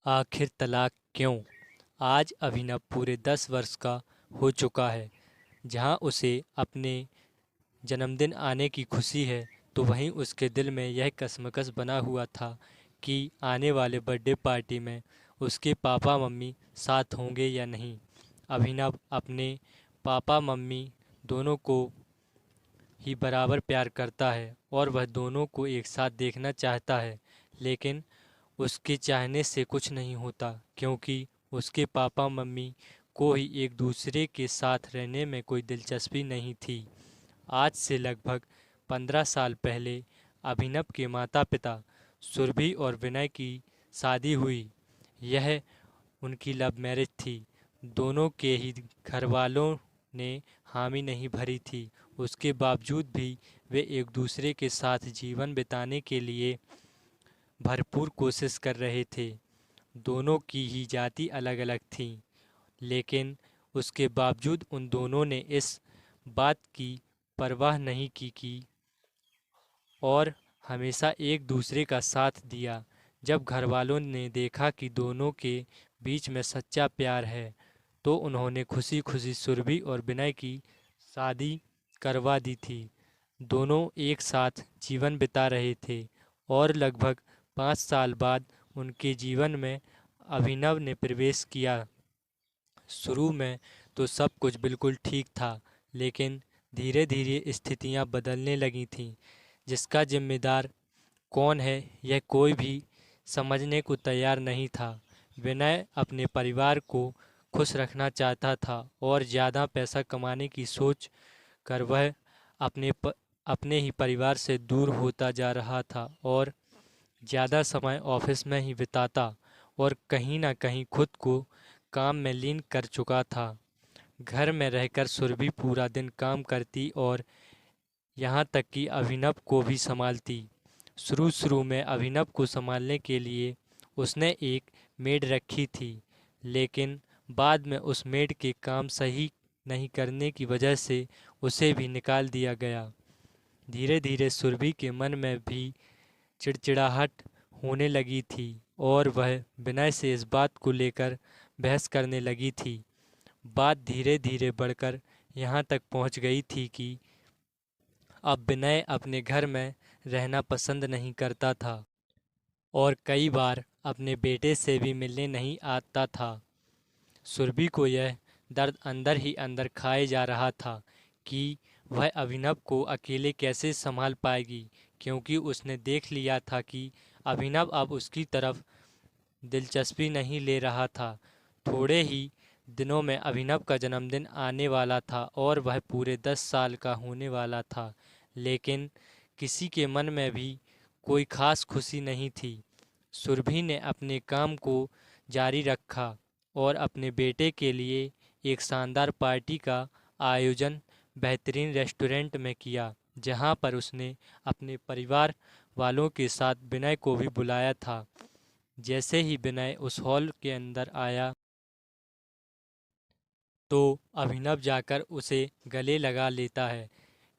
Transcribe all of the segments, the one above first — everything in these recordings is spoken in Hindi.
आखिर तलाक क्यों? आज अभिनव पूरे 10 वर्ष का हो चुका है। जहां उसे अपने जन्मदिन आने की खुशी है, तो वहीं उसके दिल में यह कशमकश बना हुआ था कि आने वाले बर्थडे पार्टी में उसके पापा मम्मी साथ होंगे या नहीं। अभिनव अपने पापा मम्मी दोनों को ही बराबर प्यार करता है और वह दोनों को एक साथ देखना चाहता है, लेकिन उसके चाहने से कुछ नहीं होता, क्योंकि उसके पापा मम्मी को ही एक दूसरे के साथ रहने में कोई दिलचस्पी नहीं थी। आज से लगभग 15 साल पहले अभिनव के माता पिता सुरभि और विनय की शादी हुई। यह उनकी लव मैरिज थी। दोनों के ही घर वालों ने हामी नहीं भरी थी। उसके बावजूद भी वे एक दूसरे के साथ जीवन बिताने के लिए भरपूर कोशिश कर रहे थे। दोनों की ही जाति अलग अलग थी, लेकिन उसके बावजूद उन दोनों ने इस बात की परवाह नहीं की और हमेशा एक दूसरे का साथ दिया। जब घर वालों ने देखा कि दोनों के बीच में सच्चा प्यार है, तो उन्होंने खुशी खुशी सुरभि और विनय की शादी करवा दी थी। दोनों एक साथ जीवन बिता रहे थे और लगभग 5 साल बाद उनके जीवन में अभिनव ने प्रवेश किया। शुरू में तो सब कुछ बिल्कुल ठीक था, लेकिन धीरे धीरे स्थितियां बदलने लगी थीं। जिसका जिम्मेदार कौन है, यह कोई भी समझने को तैयार नहीं था। विनय अपने परिवार को खुश रखना चाहता था और ज़्यादा पैसा कमाने की सोच कर वह अपने ही परिवार से दूर होता जा रहा था और ज़्यादा समय ऑफिस में ही बिताता और कहीं ना कहीं खुद को काम में लीन कर चुका था। घर में रहकर सुरभि पूरा दिन काम करती और यहाँ तक कि अभिनव को भी संभालती। शुरू शुरू में अभिनव को संभालने के लिए उसने एक मेड रखी थी, लेकिन बाद में उस मेड के काम सही नहीं करने की वजह से उसे भी निकाल दिया गया। धीरे धीरे सुरभि के मन में भी चिड़चिड़ाहट होने लगी थी और वह विनय से इस बात को लेकर बहस करने लगी थी। बात धीरे धीरे बढ़कर यहाँ तक पहुँच गई थी कि अब विनय अपने घर में रहना पसंद नहीं करता था और कई बार अपने बेटे से भी मिलने नहीं आता था। सुरभि को यह दर्द अंदर ही अंदर खाए जा रहा था कि वह अभिनव को अकेले कैसे संभाल पाएगी, क्योंकि उसने देख लिया था कि अभिनव अब उसकी तरफ दिलचस्पी नहीं ले रहा था। थोड़े ही दिनों में अभिनव का जन्मदिन आने वाला था और वह पूरे 10 साल का होने वाला था, लेकिन किसी के मन में भी कोई खास खुशी नहीं थी। सुरभि ने अपने काम को जारी रखा और अपने बेटे के लिए एक शानदार पार्टी का आयोजन बेहतरीन रेस्टोरेंट में किया, जहां पर उसने अपने परिवार वालों के साथ विनय को भी बुलाया था। जैसे ही विनय उस हॉल के अंदर आया, तो अभिनव जाकर उसे गले लगा लेता है,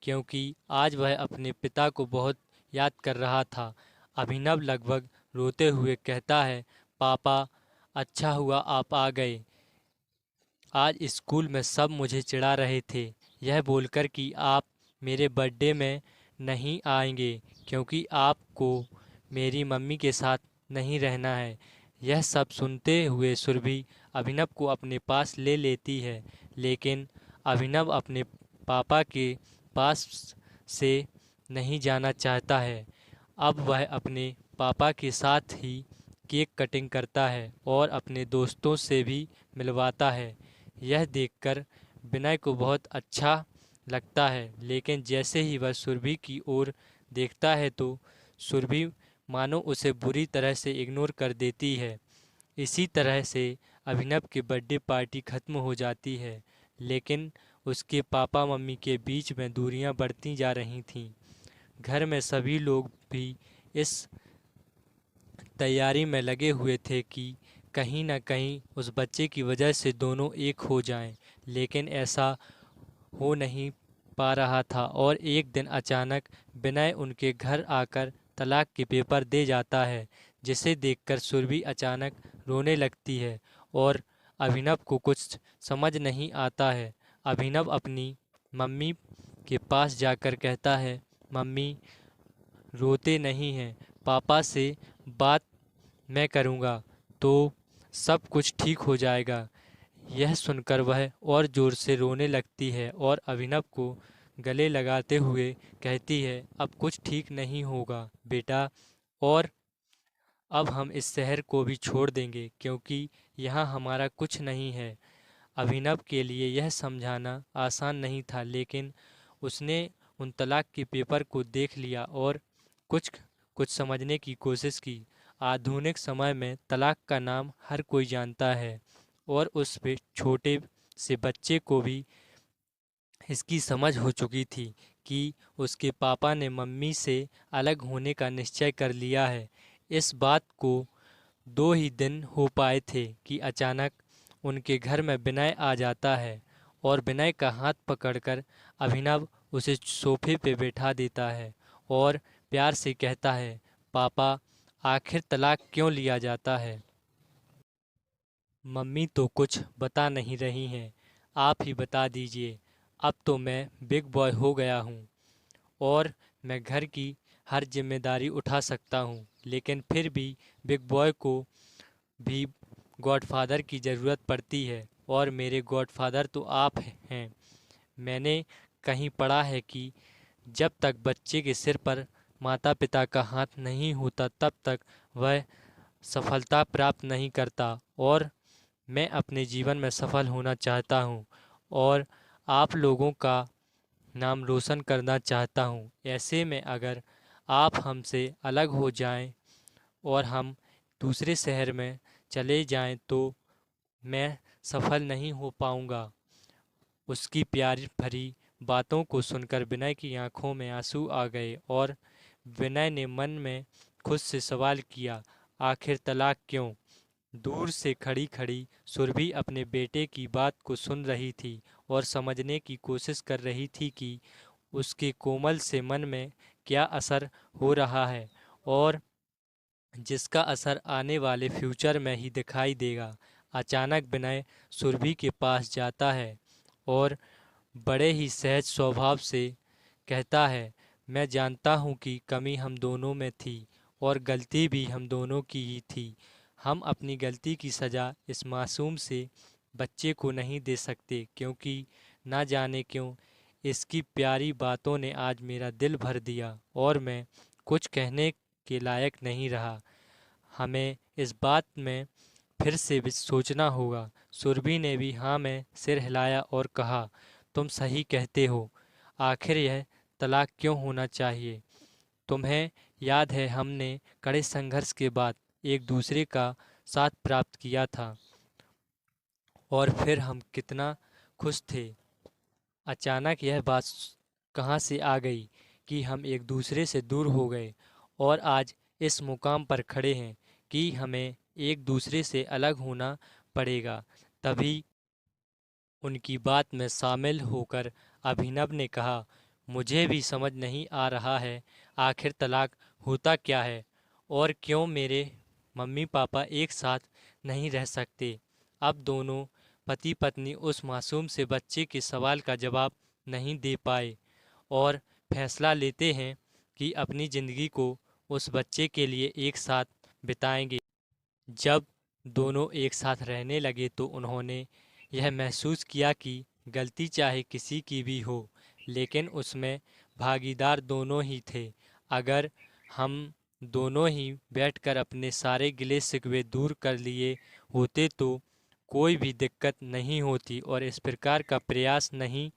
क्योंकि आज वह अपने पिता को बहुत याद कर रहा था। अभिनव लगभग रोते हुए कहता है, पापा, अच्छा हुआ आप आ गए। आज स्कूल में सब मुझे चिढ़ा रहे थे, यह बोलकर कि आप मेरे बर्थडे में नहीं आएंगे क्योंकि आपको मेरी मम्मी के साथ नहीं रहना है। यह सब सुनते हुए सुरभि अभिनव को अपने पास ले लेती है, लेकिन अभिनव अपने पापा के पास से नहीं जाना चाहता है। अब वह अपने पापा के साथ ही केक कटिंग करता है और अपने दोस्तों से भी मिलवाता है। यह देखकर विनय को बहुत अच्छा लगता है, लेकिन जैसे ही वह सुरभि की ओर देखता है तो सुरभि मानो उसे बुरी तरह से इग्नोर कर देती है। इसी तरह से अभिनव की बर्थडे पार्टी खत्म हो जाती है, लेकिन उसके पापा मम्मी के बीच में दूरियां बढ़ती जा रही थीं। घर में सभी लोग भी इस तैयारी में लगे हुए थे कि कहीं न कहीं उस बच्चे की वजह से दोनों एक हो जाएं, लेकिन ऐसा हो नहीं पा रहा था और एक दिन अचानक विनय उनके घर आकर तलाक के पेपर दे जाता है, जिसे देखकर सुरभि अचानक रोने लगती है और अभिनव को कुछ समझ नहीं आता है। अभिनव अपनी मम्मी के पास जाकर कहता है, मम्मी रोते नहीं हैं, पापा से बात मैं करूँगा तो सब कुछ ठीक हो जाएगा। यह सुनकर वह और ज़ोर से रोने लगती है और अभिनव को गले लगाते हुए कहती है, अब कुछ ठीक नहीं होगा बेटा, और अब हम इस शहर को भी छोड़ देंगे क्योंकि यहाँ हमारा कुछ नहीं है। अभिनव के लिए यह समझाना आसान नहीं था, लेकिन उसने उन तलाक के पेपर को देख लिया और कुछ कुछ समझने की कोशिश की। आधुनिक समय में तलाक का नाम हर कोई जानता है और उस पे छोटे से बच्चे को भी इसकी समझ हो चुकी थी कि उसके पापा ने मम्मी से अलग होने का निश्चय कर लिया है। इस बात को 2 ही दिन हो पाए थे कि अचानक उनके घर में विनय आ जाता है और विनय का हाथ पकड़कर अभिनव उसे सोफे पे बैठा देता है और प्यार से कहता है, पापा आखिर तलाक क्यों लिया जाता है? मम्मी तो कुछ बता नहीं रही हैं, आप ही बता दीजिए। अब तो मैं बिग बॉय हो गया हूँ और मैं घर की हर जिम्मेदारी उठा सकता हूँ, लेकिन फिर भी बिग बॉय को भी गॉडफादर की ज़रूरत पड़ती है और मेरे गॉडफादर तो आप हैं। मैंने कहीं पढ़ा है कि जब तक बच्चे के सिर पर माता पिता का हाथ नहीं होता तब तक वह सफलता प्राप्त नहीं करता, और मैं अपने जीवन में सफल होना चाहता हूँ और आप लोगों का नाम रोशन करना चाहता हूँ। ऐसे में अगर आप हमसे अलग हो जाएं और हम दूसरे शहर में चले जाएं तो मैं सफल नहीं हो पाऊँगा। उसकी प्यार भरी बातों को सुनकर विनय की आंखों में आंसू आ गए और विनय ने मन में खुद से सवाल किया, आखिर तलाक क्यों? दूर से खड़ी खड़ी सुरभि अपने बेटे की बात को सुन रही थी और समझने की कोशिश कर रही थी कि उसके कोमल से मन में क्या असर हो रहा है, और जिसका असर आने वाले फ्यूचर में ही दिखाई देगा। अचानक विनय सुरभि के पास जाता है और बड़े ही सहज स्वभाव से कहता है, मैं जानता हूँ कि कमी हम दोनों में थी और गलती भी हम दोनों की ही थी। हम अपनी गलती की सज़ा इस मासूम से बच्चे को नहीं दे सकते, क्योंकि ना जाने क्यों इसकी प्यारी बातों ने आज मेरा दिल भर दिया और मैं कुछ कहने के लायक नहीं रहा। हमें इस बात में फिर से भी सोचना होगा। सुरभि ने भी हाँ में सिर हिलाया और कहा, तुम सही कहते हो। आखिर यह तलाक क्यों होना चाहिए? तुम्हें याद है हमने कड़े संघर्ष के बाद एक दूसरे का साथ प्राप्त किया था और फिर हम कितना खुश थे। अचानक यह बात कहाँ से आ गई कि हम एक दूसरे से दूर हो गए और आज इस मुकाम पर खड़े हैं कि हमें एक दूसरे से अलग होना पड़ेगा। तभी उनकी बात में शामिल होकर अभिनव ने कहा, मुझे भी समझ नहीं आ रहा है आखिर तलाक होता क्या है और क्यों मेरे मम्मी पापा एक साथ नहीं रह सकते। अब दोनों पति पत्नी उस मासूम से बच्चे के सवाल का जवाब नहीं दे पाए और फैसला लेते हैं कि अपनी ज़िंदगी को उस बच्चे के लिए एक साथ बिताएंगे। जब दोनों एक साथ रहने लगे तो उन्होंने यह महसूस किया कि गलती चाहे किसी की भी हो, लेकिन उसमें भागीदार दोनों ही थे। अगर हम दोनों ही बैठकर अपने सारे गिले शिकवे दूर कर लिए होते तो कोई भी दिक्कत नहीं होती और इस प्रकार का प्रयास नहीं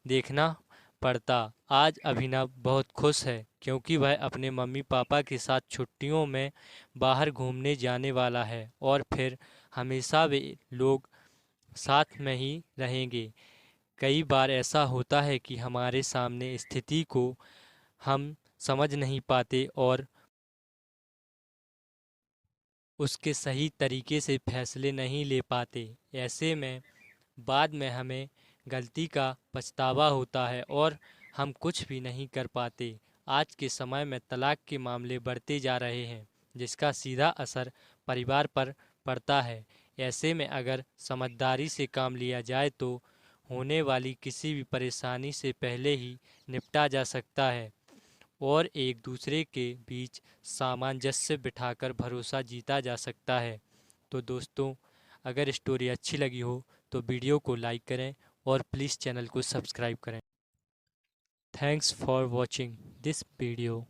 देखना पड़ता। आज अभिनव बहुत खुश है क्योंकि वह अपने मम्मी पापा के साथ छुट्टियों में बाहर घूमने जाने वाला है और फिर हमेशा वे लोग साथ में ही रहेंगे। कई बार ऐसा होता है कि हमारे सामने स्थिति को हम समझ नहीं पाते और उसके सही तरीके से फैसले नहीं ले पाते। ऐसे में बाद में हमें गलती का पछतावा होता है और हम कुछ भी नहीं कर पाते। आज के समय में तलाक के मामले बढ़ते जा रहे हैं, जिसका सीधा असर परिवार पर पड़ता है। ऐसे में अगर समझदारी से काम लिया जाए तो होने वाली किसी भी परेशानी से पहले ही निपटा जा सकता है और एक दूसरे के बीच सामंजस्य बिठाकर भरोसा जीता जा सकता है। तो दोस्तों, अगर स्टोरी अच्छी लगी हो तो वीडियो को लाइक करें और प्लीज़ चैनल को सब्सक्राइब करें। Thanks for watching this video.